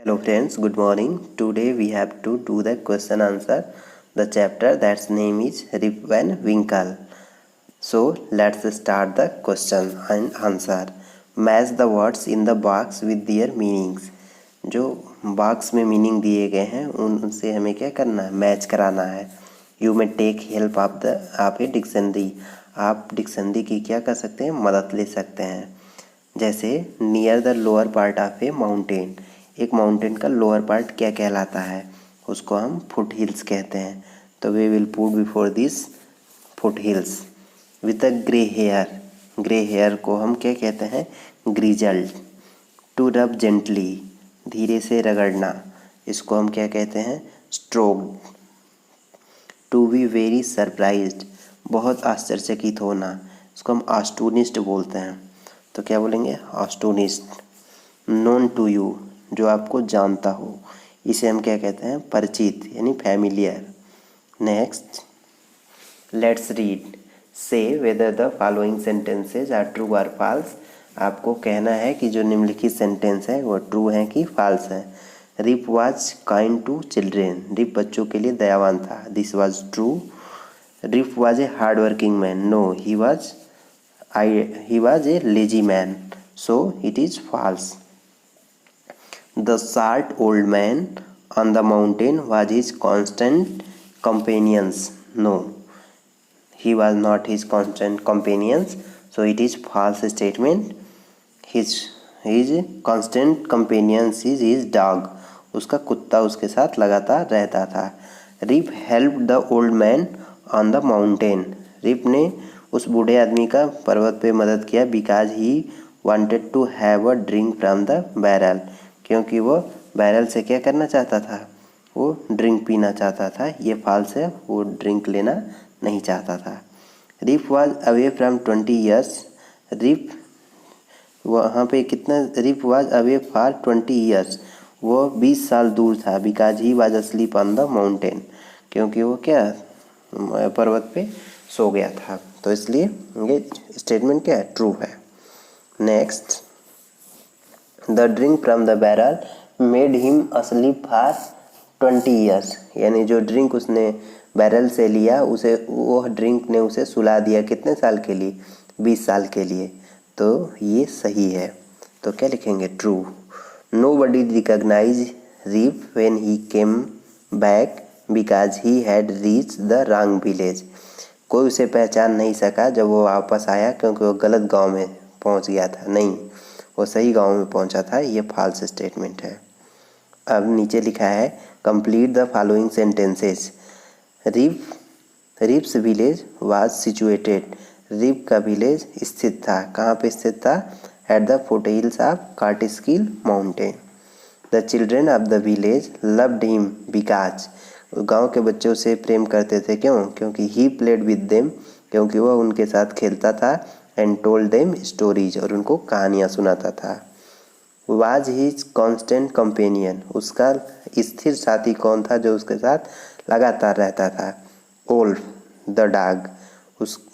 Hello friends, good morning. Today we have to do the question answer. The chapter that's name is Rip Van Winkle. So let's start the question and answer. Match the words in the box with their meanings. जो box में meaning दिए गए हैं उनसे हमें क्या करना है, मैच कराना है. यू में टेक हेल्प आप ए डिक्शनरी. आप डिक्शनरी की क्या कर सकते हैं, मदद ले सकते हैं. जैसे near the lower part of A mountain. एक माउंटेन का लोअर पार्ट क्या कहलाता है, उसको हम फुट हिल्स कहते हैं. तो we will put before this foot heels. With a grey hair. Grey hair को हम क्या कहते हैं, ग्रीजल्ड. To rub gently. धीरे से रगड़ना, इसको हम क्या कहते हैं, stroked. To be very surprised. बहुत आश्चर्यचकित होना, इसको हम आस्टोनिश्ड बोलते हैं. तो क्या बोलेंगे, आस्टोनिश्ड. नोन टू यू, जो आपको जानता हो, इसे हम क्या कहते हैं, परिचित यानी familiar. Next, let's read. Say whether the following sentences are true or false. आपको कहना है कि जो निम्नलिखित सेंटेंस है वो ट्रू है कि फॉल्स है. Rip was kind to children. Rip बच्चों के लिए दयावान था. This was true. Rip was a hard working man. No, he was a lazy man. So it is false. The short old man on the mountain was his constant companions. No, he was not his constant companions. So it is false statement. His constant companions is his dog. उसका कुत्ता उसके साथ लगातार रहता था. Rip helped the old man on the mountain. Rip ने उस बूढ़े आदमी का पर्वत पे मदद किया because he wanted to have a drink from the barrel. क्योंकि वो बैरल से क्या करना चाहता था, वो ड्रिंक पीना चाहता था. ये फॉल्स है, वो ड्रिंक लेना नहीं चाहता था. Rip was away from 20 years. Rip वहाँ पे कितना, Rip was away for 20 years. वो 20 साल दूर था. Because he was asleep on the mountain. क्योंकि वो क्या, पर्वत पे सो गया था. तो इसलिए ये स्टेटमेंट क्या है, ट्रू है. Next, the drink from the barrel made him asleep for 20 years. यानी जो ड्रिंक उसने बैरल से लिया, उसे वो ड्रिंक ने उसे सुला दिया कितने साल के लिए, 20 साल के लिए. तो ये सही है. तो क्या लिखेंगे, true. Nobody recognise Rip when he came back because he had reach the wrong village. कोई उसे पहचान नहीं सका जब वो वापस आया, क्योंकि वो गलत गांव में पहुंच गया था. नहीं, वो सही गांव में पहुंचा था. ये फॉल्स स्टेटमेंट है. अब नीचे लिखा है, complete the following sentences. Rip's village was situated. Rip का विलेज स्थित था. कहाँ पे स्थित था, at the foothills of Catskill mountain. The children of the village loved him because. गांव के बच्चे उसे प्रेम करते थे. क्यों, क्योंकि ही प्लेड विद देम. क्योंकि वह उनके साथ खेलता था. एंड टोल्ड देम स्टोरीज, और उनको कहानियाँ सुनाता था. Was his constant companion. उसका स्थिर साथी कौन था, जो उसके साथ लगातार रहता था. Wolf the dog.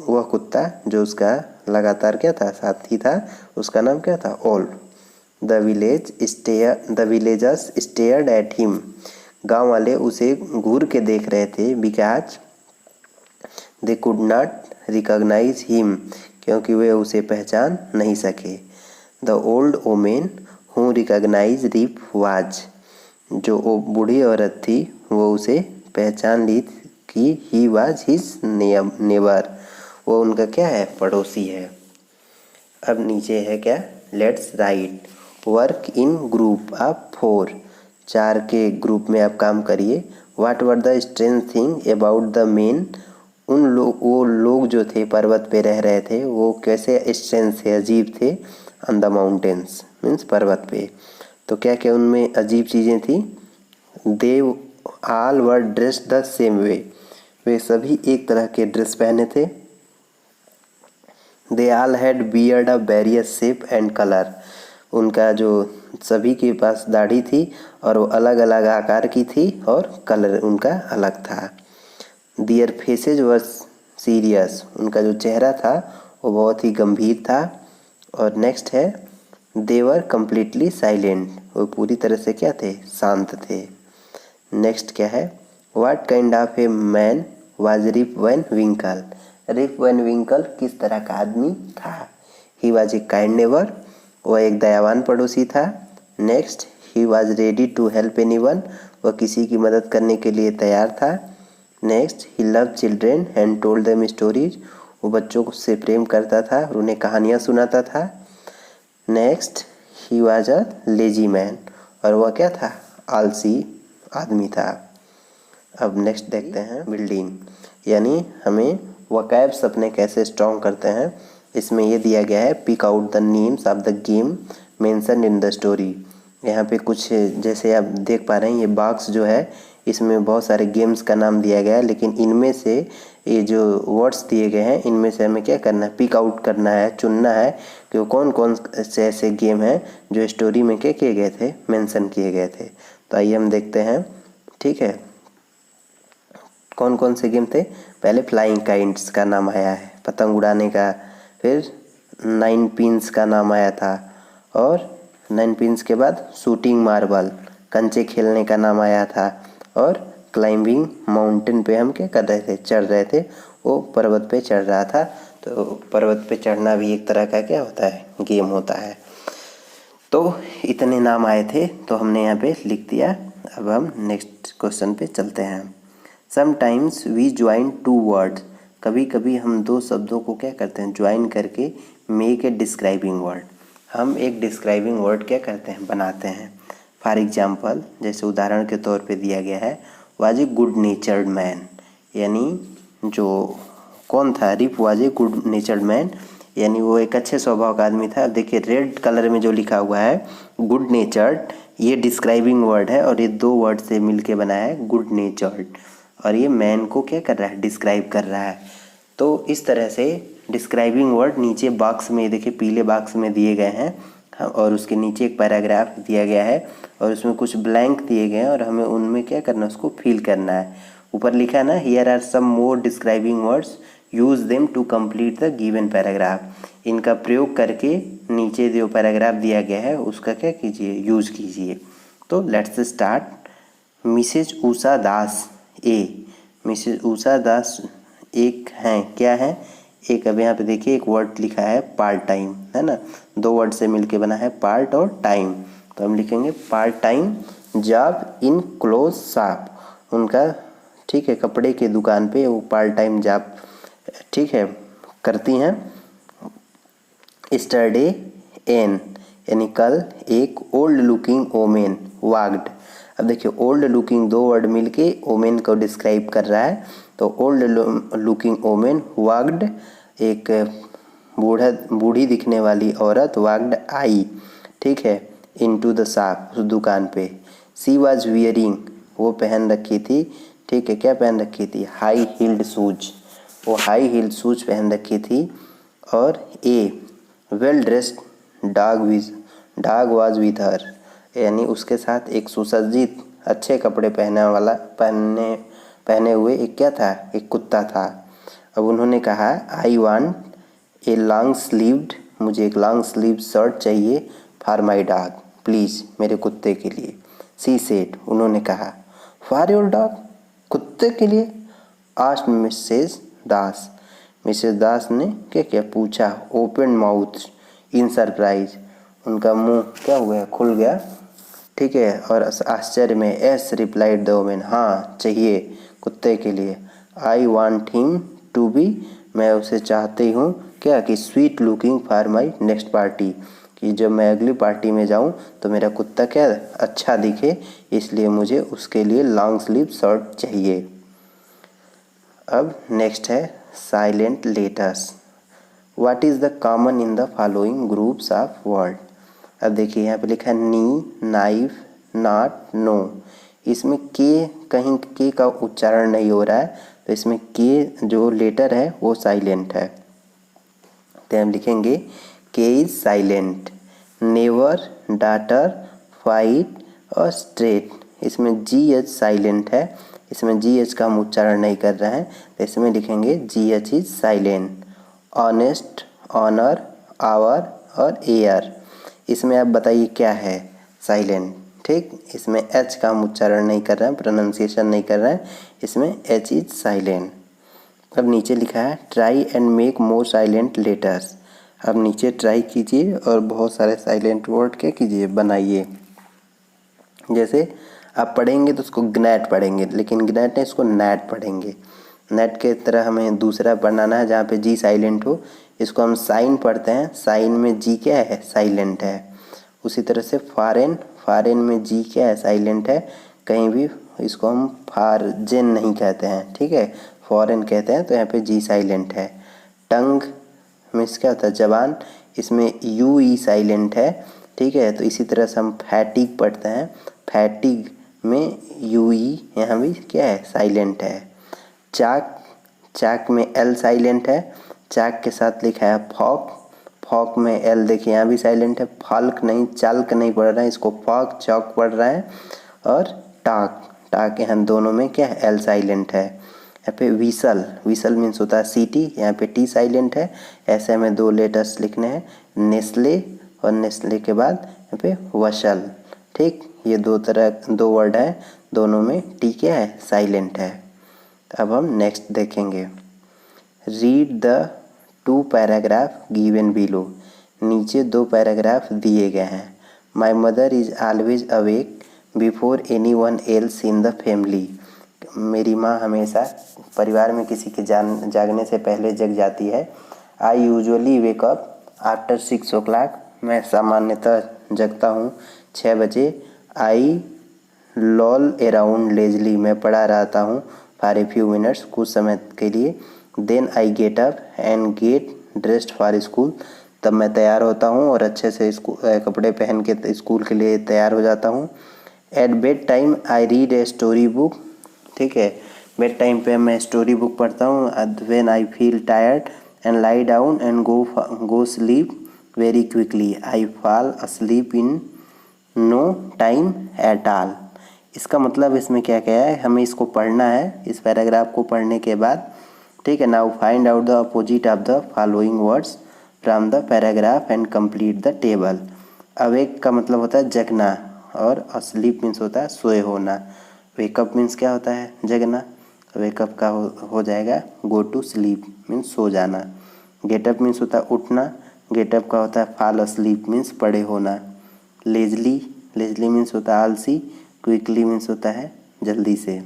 वह कुत्ता जो उसका लगातार क्या था, साथी था, उसका नाम क्या था, Wolf. The villagers stared at him. गाँव वाले उसे घूर के देख रहे थे. Because they could not recognise him. क्योंकि वे उसे पहचान नहीं सके. The old woman who recognise Rip was. जो वो बूढ़ी औरत थी, वो उसे पहचान ली कि ही वाज हिज नेबर. वो उनका क्या है, पड़ोसी है. अब नीचे है क्या, let's write. Work in group of 4. 4 के ग्रुप में आप काम करिए. What were the strange thing about the main. वो लोग जो थे, पर्वत पे रह रहे थे, वो कैसे स्ट्रेंज थे, अजीब थे. ऑन द माउंटेन्स मीन्स पर्वत पे. तो क्या क्या उनमें अजीब चीज़ें थी. They all were dressed the same way. वे सभी एक तरह के ड्रेस पहने थे. They all had beard of various shape and colour. उनका जो सभी के पास दाढ़ी थी, और वो अलग अलग आकार की थी, और कलर उनका अलग था. Their faces were serious. उनका जो चेहरा था वो बहुत ही गंभीर था. और नेक्स्ट है, they were completely silent. वो पूरी तरह से क्या थे, शांत थे। नेक्स्ट क्या है, what kind of a man was Rip Van Winkle. Rip Van Winkle किस तरह का आदमी था। He was a kind neighbour, वह एक दयावान पड़ोसी था। Next, he was ready to help anyone, वह किसी की मदद करने के लिए तैयार था। Next, he love children and told them stories, वो बच्चों से प्रेम करता था और उन्हें कहानियाँ सुनाता था। Next, he was a lazy man, और वह क्या था, आलसी आदमी था। अब नेक्स्ट देखते हैं बिल्डिंग, यानी हमें वोकैब्स अपने कैसे स्ट्रॉन्ग करते हैं। इसमें ये दिया गया है, pick out the names of the game mention in the story. यहाँ पे कुछ जैसे आप देख पा रहे हैं, ये बॉक्स जो है इसमें बहुत सारे गेम्स का नाम दिया गया है, लेकिन इनमें से ये जो वर्ड्स दिए गए हैं इनमें से हमें क्या करना है, पिक आउट करना है, चुनना है कि कौन कौन से ऐसे गेम हैं जो स्टोरी में क्या किए गए थे, मेंशन किए गए थे। तो आइए हम देखते हैं, ठीक है, कौन कौन से गेम थे। पहले फ्लाइंग काइट्स का नाम आया है, पतंग उड़ाने का। फिर 9 पिन्स का नाम आया था, और 9 पिन्स के बाद शूटिंग मार्बल, कंचे खेलने का नाम आया था। और क्लाइंबिंग माउंटेन पे हम क्या कर रहे थे, चढ़ रहे थे, वो पर्वत पे चढ़ रहा था। तो पर्वत पे चढ़ना भी एक तरह का क्या होता है, गेम होता है। तो इतने नाम आए थे तो हमने यहाँ पे लिख दिया। अब हम नेक्स्ट क्वेश्चन पे चलते हैं। समटाइम्स वी ज्वाइन 2 वर्ड्स, कभी कभी हम 2 शब्दों को क्या करते हैं, ज्वाइन करके मेक ए डिस्क्राइबिंग वर्ड, हम एक डिस्क्राइबिंग वर्ड क्या करते हैं, बनाते हैं। फॉर एग्जाम्पल, जैसे उदाहरण के तौर पे दिया गया है, was a good natured man, यानी जो कौन था, Rip was a good natured man, यानी वो एक अच्छे स्वभाव का आदमी था। अब देखिए रेड कलर में जो लिखा हुआ है गुड नेचर्ड, ये डिस्क्राइबिंग वर्ड है और ये 2 वर्ड से मिलके बना है गुड नेचर्ड, और ये मैन को क्या कर रहा है, डिस्क्राइब कर रहा है। तो इस तरह से डिस्क्राइबिंग वर्ड नीचे बॉक्स में, देखिए पीले बॉक्स में दिए गए हैं, और उसके नीचे एक पैराग्राफ दिया गया है और उसमें कुछ ब्लैंक दिए गए हैं और हमें उनमें क्या करना है, उसको फिल करना है। ऊपर लिखा है ना, here are some more describing words, use them to complete the given paragraph. इनका प्रयोग करके नीचे जो पैराग्राफ दिया गया है उसका क्या कीजिए, यूज कीजिए। तो let's start. Mrs Usha Das a, Mrs Usha Das एक हैं, क्या है, एक, अब यहाँ पे देखिए एक वर्ड लिखा है पार्ट टाइम, है ना, 2 वर्ड से मिलके बना है पार्ट और टाइम। तो हम लिखेंगे part time job in cloth shop, उनका, ठीक है, कपड़े के दुकान पे वो पार्ट टाइम जॉब, ठीक है, करती हैं। स्टरडे एन, यानी कल एक ओल्ड लुकिंग ओमेन वाग्ड। अब देखिए ओल्ड लुकिंग 2 वर्ड मिलके ओमेन को डिस्क्राइब कर रहा है। तो ओल्ड लुकिंग ओमेन वाग्ड, एक बूढ़ी दिखने वाली औरत, वाग्ड आई, ठीक है, इनटू द शॉप, उस दुकान पे। सी वाज वियरिंग, वो पहन रखी थी, ठीक है, क्या पहन रखी थी, हाई हील्ड शूज, वो हाई हील्ड शूज पहन रखी थी। और a well dressed dog was with her, यानी उसके साथ एक सुसज्जित अच्छे कपड़े पहने हुए एक क्या था, एक कुत्ता था। अब उन्होंने कहा I want a long sleeved, मुझे एक लॉन्ग स्लीव शर्ट चाहिए, फॉर माई डॉग, प्लीज़ मेरे कुत्ते के लिए। सी सेड, उन्होंने कहा, फॉर योर डॉग, कुत्ते के लिए। आस्क्ड मिसेज दास, मिसेज दास ने क्या क्या पूछा, ओपन माउथ इन सरप्राइज, उनका मुंह क्या हुआ, खुल गया, ठीक है, और आश्चर्य में। एस रिप्लाइड द वुमेन, हाँ चाहिए कुत्ते के लिए। I want him to be, मैं उसे चाहती हूँ क्या, कि sweet looking for my next party, कि जब मैं अगली पार्टी में जाऊँ तो मेरा कुत्ता क्या अच्छा दिखे, इसलिए मुझे उसके लिए लॉन्ग स्लीव शर्ट चाहिए। अब नेक्स्ट है silent letters. What is the common in the following groups of word. अब देखिए यहाँ पे लिखा है नी, नाइफ, नॉट, नो, इसमें के, कहीं के का उच्चारण नहीं हो रहा है, तो इसमें के जो लेटर है वो साइलेंट है, तो हम लिखेंगे के is silent. Never, daughter, fight और स्ट्रेट, इसमें जी एच साइलेंट है, इसमें जी एच का हम उच्चारण नहीं कर रहे हैं, तो इसमें लिखेंगे G H is silent. Honest, honour, hour और एयर, इसमें आप बताइए क्या है, साइलेंट। ठीक, इसमें एच का हम उच्चारण नहीं कर रहे हैं, प्रोनाउंसिएशन नहीं कर रहे हैं, इसमें एच इज साइलेंट। अब नीचे लिखा है try and make more silent letters. अब नीचे ट्राई कीजिए और बहुत सारे साइलेंट वर्ड क्या कीजिए, बनाइए। जैसे आप पढ़ेंगे तो उसको ग्नैट पढ़ेंगे, लेकिन ग्नैट नहीं, इसको नैट पढ़ेंगे। नेट के तरह हमें दूसरा बनाना है जहाँ पे जी साइलेंट हो, इसको हम साइन पढ़ते हैं, साइन में जी क्या है, साइलेंट है। उसी तरह से फॉरेन, फॉरेन में जी क्या है, साइलेंट है। कहीं भी इसको हम फारजेन नहीं कहते हैं, ठीक है, फॉरेन कहते हैं, तो यहाँ पे जी साइलेंट है। टंग मीन्स क्या होता है, जबान, इसमें यू ई साइलेंट है, ठीक है। तो इसी तरह से हम फैटिग पढ़ते हैं, फैटिग में यू ई यहाँ भी क्या है, साइलेंट है। चाक, चाक में एल साइलेंट है, चाक के साथ लिखा है फॉक, फॉक में एल देखिए यहाँ भी साइलेंट है। फाल्क नहीं, चाल्क नहीं पढ़ रहा है, इसको फॉक चौक पढ़ रहा है। और टाक, टाक यहाँ दोनों में क्या है, एल साइलेंट है। यहाँ पे विसल, विसल मीन्स होता है सीटी, यहाँ पे टी साइलेंट है। ऐसे हमें दो लेटर्स लिखने हैं, नेस्ले और नेस्ले के बाद यहाँ पे वशल। ठीक, ये दो वर्ड है, दोनों में टी क्या है, साइलेंट है। अब हम नेक्स्ट देखेंगे। Read the 2 paragraph given below. नीचे 2 पैराग्राफ दिए गए हैं। My mother is always awake before any one else in the family. मेरी माँ हमेशा परिवार में किसी के जागने से पहले जग जाती है। I usually wake up after 6 o'clock। मैं सामान्यतः जगता हूँ 6 बजे। आई लॉल अराउंड लेजली। मैं पड़ा रहता हूँ फॉर ए फ्यू मिनट्स, कुछ समय के लिए। Then I get up and get dressed for school. तब मैं तैयार होता हूँ और अच्छे से कपड़े पहन के स्कूल के लिए तैयार हो जाता हूँ। At bed time I read a story book. ठीक है, बेड टाइम पे मैं स्टोरी बुक पढ़ता हूँ। When I feel tired and lie down and go sleep very quickly, I fall asleep in no time at all. इसका मतलब इसमें क्या क्या है, हमें इसको पढ़ना है, इस पैराग्राफ को पढ़ने के बाद। ठीक है, now find out the opposite of the following words from the paragraph and complete the table. Awake का मतलब होता है जगना, और अस्लीप मीन्स होता है सोए होना। वेकअप मीन्स क्या होता है, जगना। वेकअप का हो जाएगा गो टू स्लीप मीन्स सो जाना। गेटअप मीन्स होता है उठना, गेटअप का होता है फॉल अस्लीप मीन्स पड़े होना। लेजली, लेजली मीन्स होता है आलसी। क्विकली मीन्स होता है जल्दी से।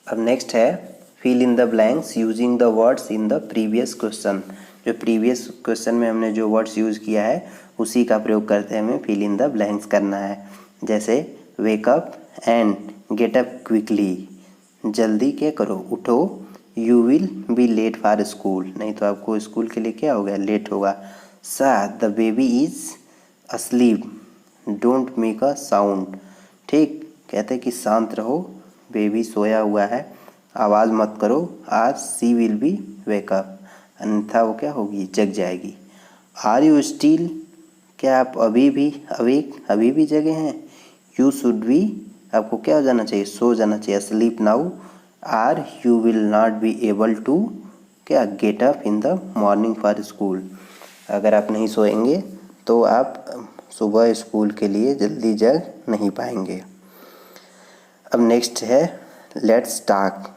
अब नेक्स्ट है fill in the blanks using the words in the previous question. जो प्रीवियस क्वेश्चन में हमने जो वर्ड्स यूज़ किया है उसी का प्रयोग करते हैं हमें फिल इन द ब्लैंक्स करना है। जैसे वेकअप एंड गेटअप क्विकली, जल्दी क्या करो, उठो। You will be late for school, नहीं तो आपको स्कूल के लिए क्या होगा, लेट होगा। सा the baby is asleep, don't make a sound. ठीक, कहते हैं कि शांत रहो, बेबी सोया हुआ है, आवाज़ मत करो। आज सी विल बी वेकअप, अन्यथा वो क्या होगी, जग जाएगी। आर यू स्टिल, क्या आप अभी भी अवेक, अभी भी जगे हैं। यू शुड बी, आपको क्या हो जाना चाहिए, सो जाना चाहिए, sleep now. Or you will not be able to, क्या get up in the morning for school. अगर आप नहीं सोएंगे तो आप सुबह स्कूल के लिए जल्दी जग नहीं पाएंगे। अब नेक्स्ट है let's talk.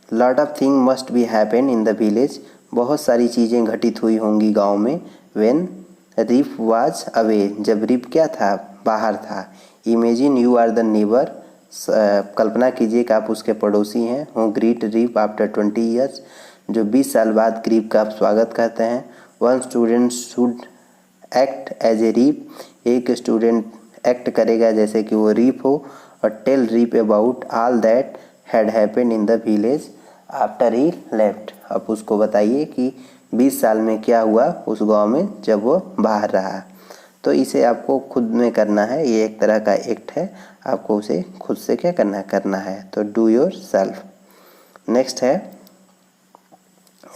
Lot of thing must be happen in the village. बहुत सारी चीज़ें घटित हुई होंगी गांव में। व्हेन रिप वाज अवे, जब रिप क्या था, बाहर था। Imagine you are the neighbour, कल्पना कीजिए कि आप उसके पड़ोसी हैं। हूँ ग्रीट रिप आफ्टर 20 ईयर्स, जो 20 साल बाद रिप का आप स्वागत करते हैं। One student should act as a Rip, एक स्टूडेंट एक्ट करेगा जैसे कि वो रीप हो। और tell Rip about all that had happened in the village after he left, अब उसको बताइए कि 20 साल में क्या हुआ उस गांव में जब वो बाहर रहा। तो इसे आपको खुद में करना है, ये एक तरह का एक्ट है, आपको उसे खुद से क्या करना है। तो डू योर सेल्फ। नेक्स्ट है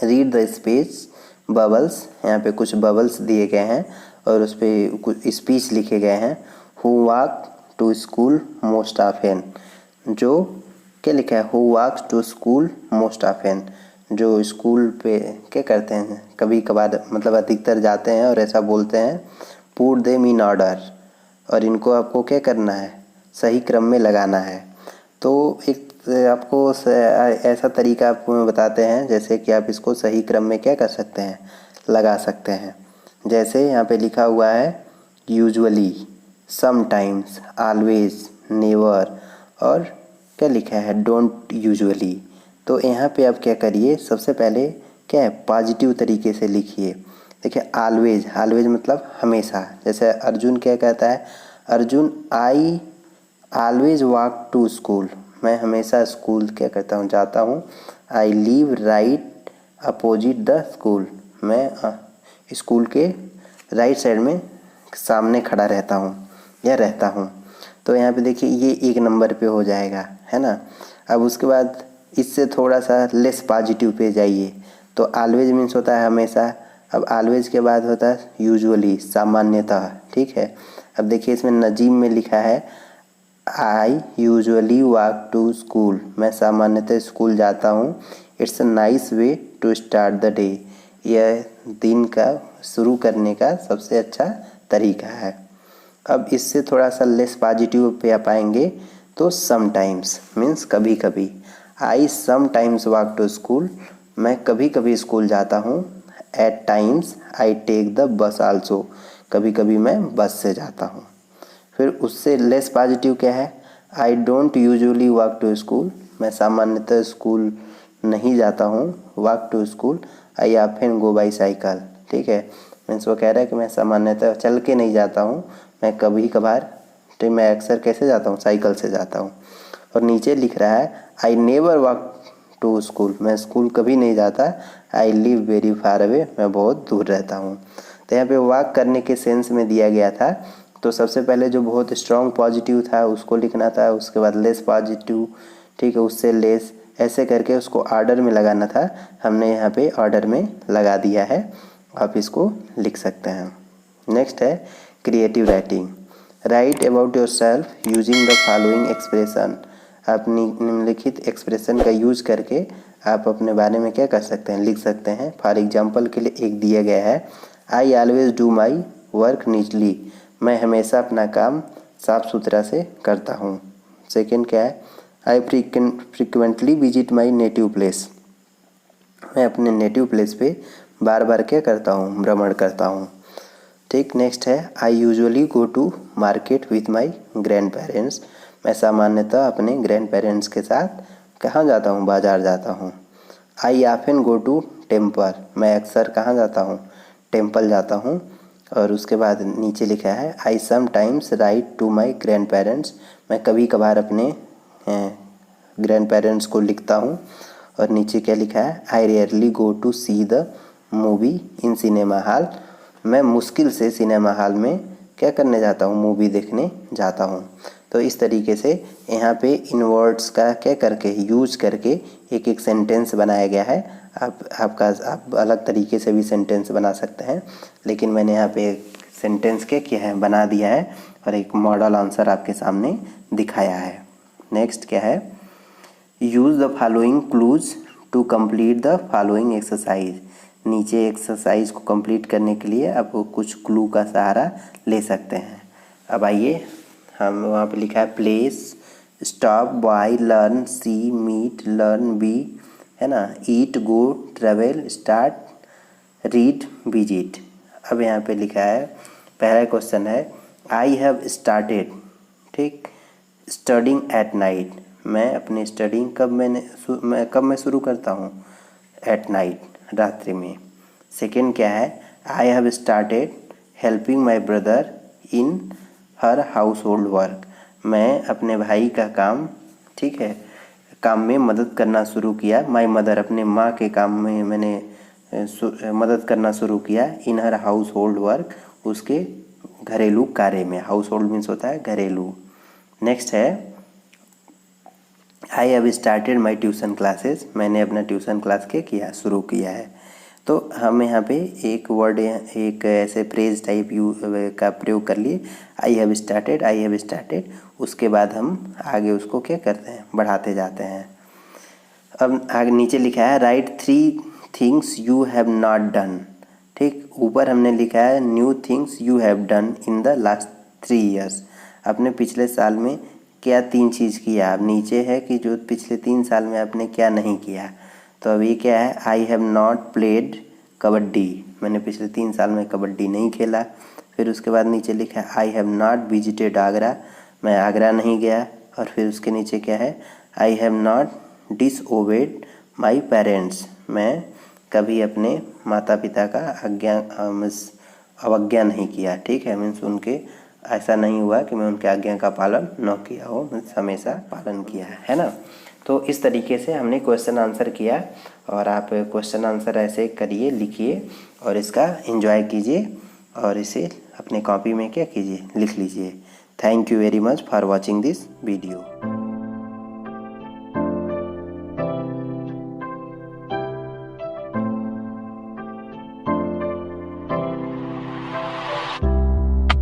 रीड द स्पीच बबल्स। यहाँ पे कुछ बबल्स दिए गए हैं और उस पर कुछ स्पीच लिखे गए हैं। Who walk to school most often, जो क्या लिखा है, who walks to school most often, जो स्कूल पे क्या करते हैं, कभी कभार मतलब अधिकतर जाते हैं और ऐसा बोलते हैं। पुट देम इन ऑर्डर, और इनको आपको क्या करना है, सही क्रम में लगाना है। तो एक आपको ऐसा तरीका आपको बताते हैं जैसे कि आप इसको सही क्रम में क्या कर सकते हैं, लगा सकते हैं। जैसे यहाँ पे लिखा हुआ है यूजुअली, समटाइम्स, ऑलवेज, नेवर, और क्या लिखा है डोंट यूजुअली। तो यहाँ पे आप क्या करिए, सबसे पहले क्या है पॉजिटिव तरीके से लिखिए। देखिए ऑलवेज, ऑलवेज मतलब हमेशा। जैसे अर्जुन क्या कहता है, Arjun I always walk to school, मैं हमेशा स्कूल क्या करता हूँ, जाता हूँ। I live right opposite the school, मैं स्कूल के राइट साइड में सामने खड़ा रहता हूँ या रहता हूँ। तो यहाँ पे देखिए ये 1 नंबर पे हो जाएगा, है ना। अब उसके बाद इससे थोड़ा सा लेस पॉजिटिव पे जाइए। तो ऑलवेज मीन्स होता है हमेशा, अब ऑलवेज के बाद होता है यूजुअली, सामान्यतः, ठीक है। अब देखिए इसमें नजीम में लिखा है I usually walk to school, मैं सामान्यतः स्कूल जाता हूँ। It's a nice way to start the day, यह दिन का शुरू करने का सबसे अच्छा तरीका है। अब इससे थोड़ा सा लेस पॉजिटिव पे आप आएंगे तो समटाइम्स मीन्स कभी कभी। I sometimes walk to school, मैं कभी कभी स्कूल जाता हूँ। At times I take the bus also, कभी कभी मैं बस से जाता हूँ। फिर उससे लेस पॉजिटिव क्या है, I don't usually walk to school, मैं सामान्यतः स्कूल नहीं जाता हूँ। Walk to school I often go by cycle, ठीक है। मीन्स वो कह रहा है कि मैं सामान्यतः चल के नहीं जाता हूँ, मैं कभी कभार, तो मैं अक्सर कैसे जाता हूँ, साइकिल से जाता हूँ। और नीचे लिख रहा है I never walk to school, मैं स्कूल कभी नहीं जाता। I live very far away, मैं बहुत दूर रहता हूँ। तो यहाँ पे वॉक करने के सेंस में दिया गया था। तो सबसे पहले जो बहुत स्ट्रॉन्ग पॉजिटिव था उसको लिखना था, उसके बाद लेस पॉजिटिव, ठीक है, उससे लेस, ऐसे करके उसको ऑर्डर में लगाना था। हमने यहाँ पे ऑर्डर में लगा दिया है, आप इसको लिख सकते हैं। नेक्स्ट है creative writing. Right about your self using the following expression, आप निम्नलिखित एक्सप्रेशन का यूज करके आप अपने बारे में क्या कर सकते हैं, लिख सकते हैं। फॉर एग्जाम्पल के लिए एक दिया गया है, I always do my work neatly, मैं हमेशा अपना काम साफ सुथरा से करता हूँ। सेकेंड क्या है, I frequently visit my native place, मैं अपने नेटिव प्लेस पे बार बार क्या करता हूँ, भ्रमण करता हूँ, ठीक। नेक्स्ट है I usually go to market with my grandparents, मैं सामान्यतः अपने ग्रैंड पेरेंट्स के साथ कहाँ जाता हूँ, बाज़ार जाता हूँ। I often go to temple, मैं अक्सर कहाँ जाता हूँ, टेम्पल जाता हूँ। और उसके बाद नीचे लिखा है I sometimes write to my grandparents, मैं कभी कभार अपने ग्रैंड पेरेंट्स को लिखता हूँ। और नीचे क्या लिखा है, I rarely go to see the movie in cinema hall, मैं मुश्किल से सिनेमा हॉल में क्या करने जाता हूँ, मूवी देखने जाता हूँ। तो इस तरीके से यहाँ पे इन वर्ड्स का क्या करके यूज करके एक एक सेंटेंस बनाया गया है। आप अलग तरीके से भी सेंटेंस बना सकते हैं, लेकिन मैंने यहाँ पे एक सेंटेंस क्या किया है, बना दिया है और एक मॉडल आंसर आपके सामने दिखाया है। नेक्स्ट क्या है, use the following clues to complete the following exercise, नीचे एक्सरसाइज को कंप्लीट करने के लिए आप कुछ क्लू का सहारा ले सकते हैं। अब आइए, हम वहाँ पे लिखा है प्लेस, स्टॉप, बाय, लर्न, सी, मीट, लर्न, बी, है ना, ईट, गो, ट्रेवल, स्टार्ट, रीड, विजिट। अब यहाँ पे लिखा है, पहला क्वेश्चन है आई हैव स्टार्टेड, ठीक, स्टडिंग एट नाइट, मैं अपनी स्टडिंग कब मैं शुरू करता हूँ, एट नाइट, रात्रि में। सेकेंड क्या है, I have started helping my brother in her house hold work, मैं अपने भाई का काम, ठीक है, काम में मदद करना शुरू किया। माई मदर, अपने माँ के काम में मैंने मदद करना शुरू किया। इन हर हाउस होल्ड वर्क, उसके घरेलू कार्य में, हाउस होल्ड मीन्स होता है घरेलू। नेक्स्ट है I have started my tuition classes, मैंने अपना ट्यूशन क्लास शुरू किया है। तो हम यहाँ पे एक वर्ड, एक ऐसे फ्रेज टाइप का प्रयोग कर लिए, I have started, I have started, उसके बाद हम आगे उसको क्या करते हैं, बढ़ाते जाते हैं। अब आगे नीचे लिखा है right 3 things you have not done, ठीक, ऊपर हमने लिखा है new things you have done in the last 3 years. आपने पिछले साल में क्या 3 चीज़ किया। अब नीचे है कि जो पिछले 3 साल में आपने क्या नहीं किया। तो अभी क्या है, I have not played kabaddi, मैंने पिछले 3 साल में कबड्डी नहीं खेला। फिर उसके बाद नीचे लिखा है I have not visited Agra, मैं आगरा नहीं गया। और फिर उसके नीचे क्या है, I have not disobeyed my parents, मैं कभी अपने माता पिता का अवज्ञा नहीं किया। ठीक है, मीन्स उनके ऐसा नहीं हुआ कि मैं उनके आज्ञा का पालन न किया हो, मीन्स हमेशा पालन किया है ना। तो इस तरीके से हमने क्वेश्चन आंसर किया और आप क्वेश्चन आंसर ऐसे करिए, लिखिए और इसका एंजॉय कीजिए और इसे अपने कॉपी में क्या कीजिए, लिख लीजिए। Thank you very much for watching this video.